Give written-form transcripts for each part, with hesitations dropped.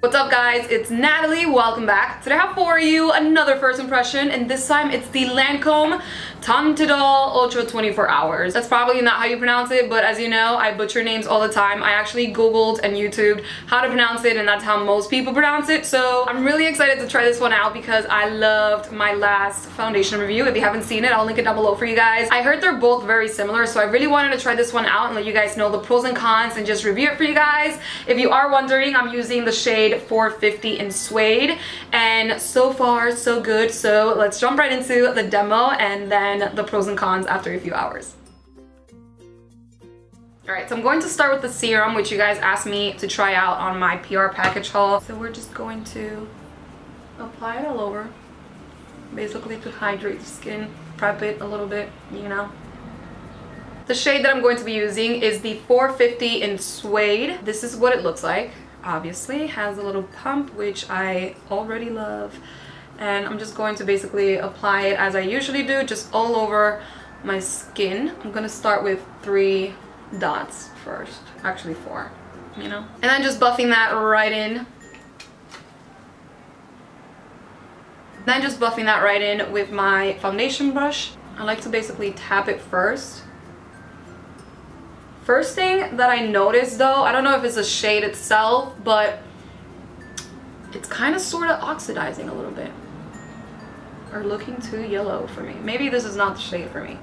What's up guys, it's Natalie, welcome back. Today I have for you another first impression, and this time it's the Lancome Teint Idole Ultra 24 hours. That's probably not how you pronounce it, but as you know, I butcher names all the time. I actually googled and YouTubed how to pronounce it, and that's how most people pronounce it. So I'm really excited to try this one out because I loved my last foundation review. If you haven't seen it, I'll link it down below for you guys. I heard they're both very similar, so I really wanted to try this one out and let you guys know the pros and cons and just review it for you guys. If you are wondering, I'm using the shade 450 in Suede, and so far so good. So let's jump right into the demo and then the pros and cons after a few hours. Alright, so I'm going to start with the serum, which you guys asked me to try out on my PR package haul. So we're just going to apply it all over, basically to hydrate the skin, prep it a little bit, you know. The shade that I'm going to be using is the 450 in Suede. This is what it looks like. Obviously has a little pump, which I already love, and I'm just going to basically apply it as I usually do, just all over my skin. I'm gonna start with 3 dots first, actually 4, you know, and then just buffing that right in. Then just buffing that right in with my foundation brush. I like to basically tap it first. First thing that I noticed though, I don't know if it's the shade itself, but it's kind of sort of oxidizing a little bit, or looking too yellow for me. Maybe this is not the shade for me.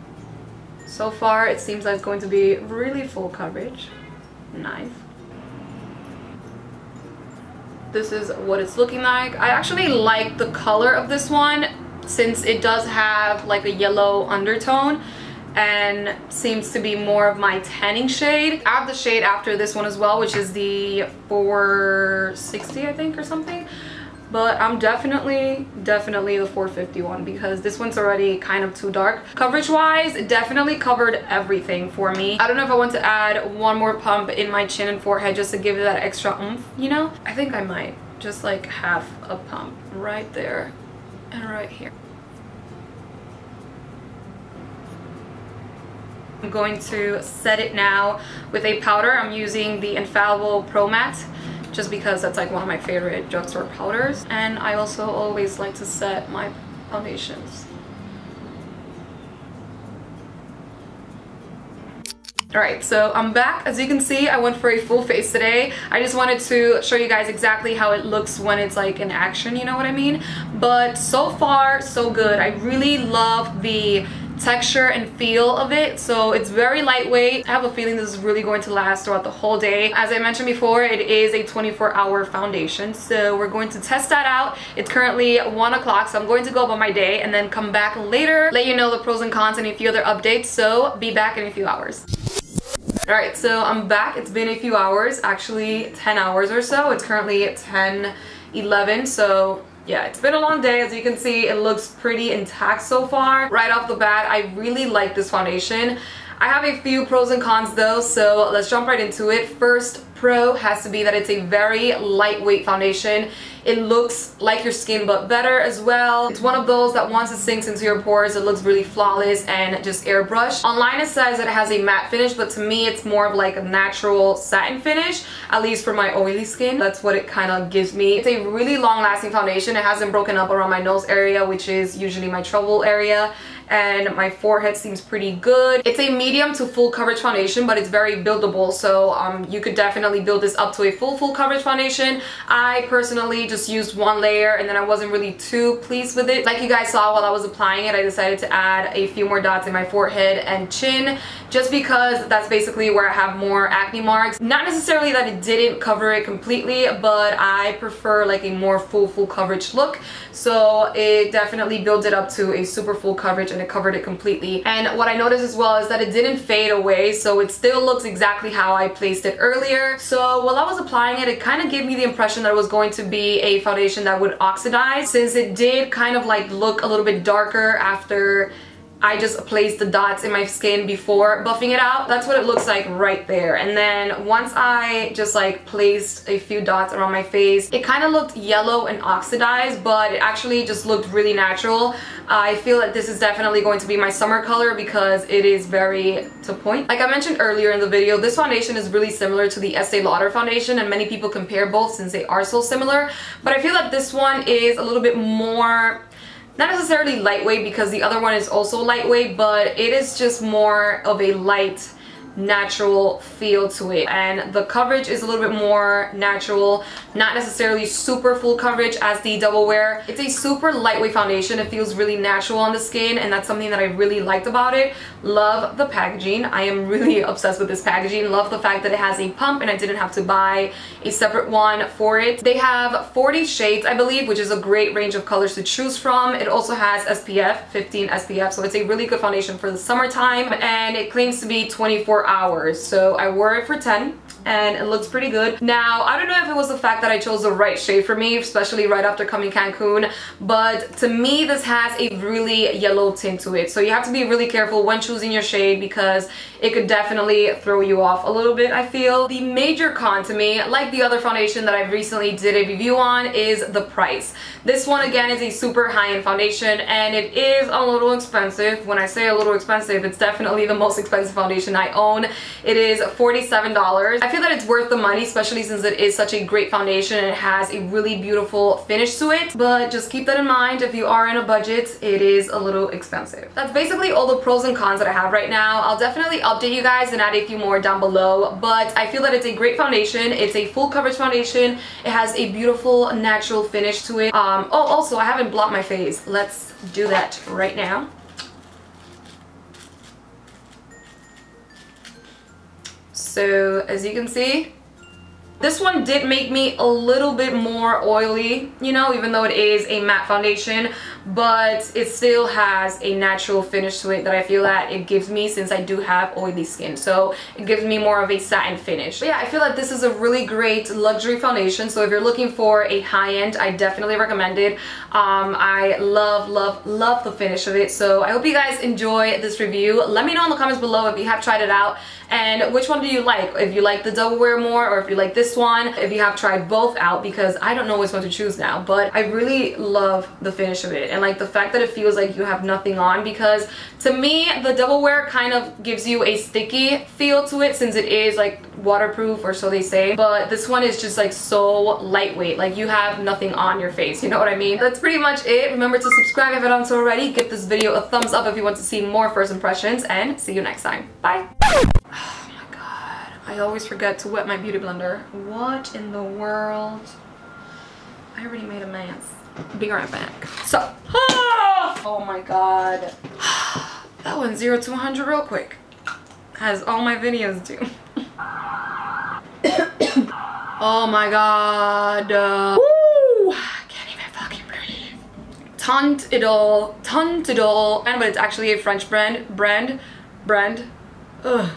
So far it seems like it's going to be really full coverage. Nice. This is what it's looking like. I actually like the color of this one since it does have like a yellow undertone and seems to be more of my tanning shade. I have the shade after this one as well, which is the 460 I think or something, but I'm definitely the 450 one because this one's already kind of too dark. Coverage wise, it definitely covered everything for me. I don't know if I want to add one more pump in my chin and forehead just to give it that extra oomph, you know. I think I might just like half a pump right there and right here. I'm going to set it now with a powder. I'm using the Infallible Pro Matte just because that's like one of my favorite drugstore powders, and I also always like to set my foundations. Alright, so I'm back. As you can see, I went for a full face today. I just wanted to show you guys exactly how it looks when it's like in action, you know what I mean? But so far, so good. I really love the texture and feel of it. So it's very lightweight. I have a feeling this is really going to last throughout the whole day. As I mentioned before, it is a 24-hour foundation, so we're going to test that out. It's currently 1 o'clock, so I'm going to go about my day and then come back later, let you know the pros and cons and a few other updates. So be back in a few hours. Alright, so I'm back. It's been a few hours, actually 10 hours or so. It's currently 10:11, so yeah, it's been a long day. As you can see, it looks pretty intact so far. Right off the bat, I really like this foundation. I have a few pros and cons though, so let's jump right into it. First pro has to be that it's a very lightweight foundation. It looks like your skin but better as well. It's one of those that once it sinks into your pores, it looks really flawless and just airbrushed. Online it says that it has a matte finish, but to me it's more of like a natural satin finish, at least for my oily skin. That's what it kind of gives me. It's a really long lasting foundation. It hasn't broken up around my nose area, which is usually my trouble area, and my forehead seems pretty good. It's a medium to full coverage foundation, but it's very buildable, so you could definitely build this up to a full coverage foundation. I personally just used 1 layer and then I wasn't really too pleased with it. Like you guys saw while I was applying it, I decided to add a few more dots in my forehead and chin just because that's basically where I have more acne marks. Not necessarily that it didn't cover it completely, but I prefer like a more full coverage look, so it definitely builds it up to a super full coverage and it covered it completely. And what I noticed as well is that it didn't fade away, so it still looks exactly how I placed it earlier. So while I was applying it, it kind of gave me the impression that it was going to be a foundation that would oxidize, since it did kind of like look a little bit darker after I just placed the dots in my skin before buffing it out. That's what it looks like right there. And then once I just like placed a few dots around my face, it kind of looked yellow and oxidized, but it actually just looked really natural. I feel that this is definitely going to be my summer color because it is very to point. Like I mentioned earlier in the video, this foundation is really similar to the Estee Lauder foundation, and many people compare both since they are so similar. But I feel that this one is a little bit more, not necessarily lightweight because the other one is also lightweight, but it is just more of a light, natural feel to it, and the coverage is a little bit more natural, not necessarily super full coverage as the Double Wear. It's a super lightweight foundation. It feels really natural on the skin, and that's something that I really liked about it. Love the packaging. I am really obsessed with this packaging. Love the fact that it has a pump and I didn't have to buy a separate one for it. They have 40 shades, I believe, which is a great range of colors to choose from. It also has SPF, 15 SPF, so it's a really good foundation for the summertime, and it claims to be 24 hours. So I wore it for 10 and it looks pretty good. Now, I don't know if it was the fact that I chose the right shade for me, especially right after coming Cancun, but to me this has a really yellow tint to it. So you have to be really careful when choosing your shade because it could definitely throw you off a little bit, I feel. The major con to me, like the other foundation that I recently did a review on, is the price. This one again is a super high-end foundation and it is a little expensive. When I say a little expensive, it's definitely the most expensive foundation I own. It is $47. I feel that it's worth the money, especially since it is such a great foundation and it has a really beautiful finish to it. But just keep that in mind, if you are in a budget, it is a little expensive. That's basically all the pros and cons that I have right now. I'll definitely update you guys and add a few more down below, but I feel that it's a great foundation. It's a full coverage foundation. It has a beautiful natural finish to it. Oh, also I haven't blocked my face. Let's do that right now. So as you can see, this one did make me a little bit more oily, you know, even though it is a matte foundation, but it still has a natural finish to it that I feel that it gives me since I do have oily skin. So it gives me more of a satin finish. But yeah, I feel like this is a really great luxury foundation. So if you're looking for a high-end, I definitely recommend it. I love the finish of it. So I hope you guys enjoy this review. Let me know in the comments below if you have tried it out and which one do you like. If you like the Double Wear more, or if you like this one, if you have tried both out, because I don't know which one to choose now. But I really love the finish of it, and like the fact that it feels like you have nothing on, because to me the Double Wear kind of gives you a sticky feel to it since it is like waterproof, or so they say, but this one is just like so lightweight, like you have nothing on your face, you know what I mean? That's pretty much it. Remember to subscribe if you haven't already, give this video a thumbs up if you want to see more first impressions, and see you next time. Bye. Oh my god, I always forget to wet my beauty blender. What in the world? I already made a mess. Be right back. So, oh my god. That went 0 to 100 real quick, as all my videos do. Oh my god. Woo! I can't even fucking breathe. Teint Idole, but it's actually a French brand. Ugh.